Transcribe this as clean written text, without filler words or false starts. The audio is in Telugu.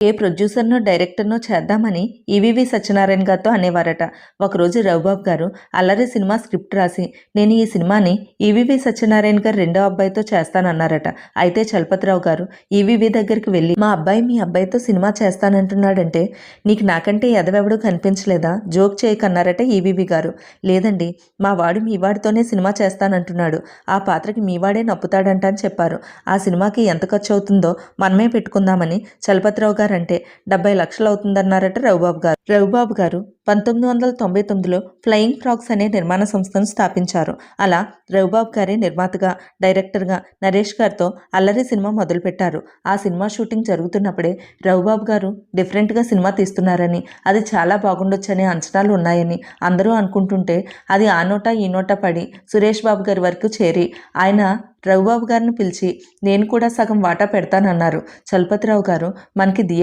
ఏ ప్రొడ్యూసర్నో డైరెక్టర్నో చేద్దామని ఈవీవి సత్యనారాయణ గారితో అనేవారట. ఒకరోజు రవిబాబు గారు అల్లరి సినిమా స్క్రిప్ట్ రాసి నేను ఈ సినిమాని ఈవీవి సత్యనారాయణ గారు రెండో అబ్బాయితో చేస్తానన్నారట. అయితే చలపతిరావు గారు ఈవీవి దగ్గరికి వెళ్ళి మా అబ్బాయి మీ అబ్బాయితో సినిమా చేస్తానంటున్నాడంటే నీకు నాకంటే ఎదవెవడూ కనిపించలేదా, జోక్ చేయకన్నారట ఈవీవి గారు. లేదండి, మా వాడు మీ వాడితోనే సినిమా చేస్తానంటున్నాడు, ఆ పాత్రకి మీ వాడే నప్పుతాడంట అని చెప్పారు. ఆ సినిమాకి ఎంత ఖర్చు అవుతుందో మనమే పెట్టుకుందామని చలపతిరావు గారు అంటే 70 లక్షలు అవుతుందన్నారట రవిబాబు గారు. రవిబాబు గారు 1999లో ఫ్లయింగ్ ఫ్రాగ్స్ అనే నిర్మాణ సంస్థను స్థాపించారు. అలా రవిబాబు గారే నిర్మాతగా, డైరెక్టర్గా నరేష్ గారితో అల్లరి సినిమా మొదలుపెట్టారు. ఆ సినిమా షూటింగ్ జరుగుతున్నప్పుడే రవిబాబు గారు డిఫరెంట్గా సినిమా తీస్తున్నారని, అది చాలా బాగుండొచ్చనే అంచనాలు ఉన్నాయని అందరూ అనుకుంటుంటే అది ఆ నోట ఈ నోట పడి సురేష్ బాబు గారి వరకు చేరి ఆయన రవిబాబు గారిని పిలిచి నేను కూడా సగం వాటా పెడతానన్నారు. చలపతిరావు గారు మనకి థియేటర్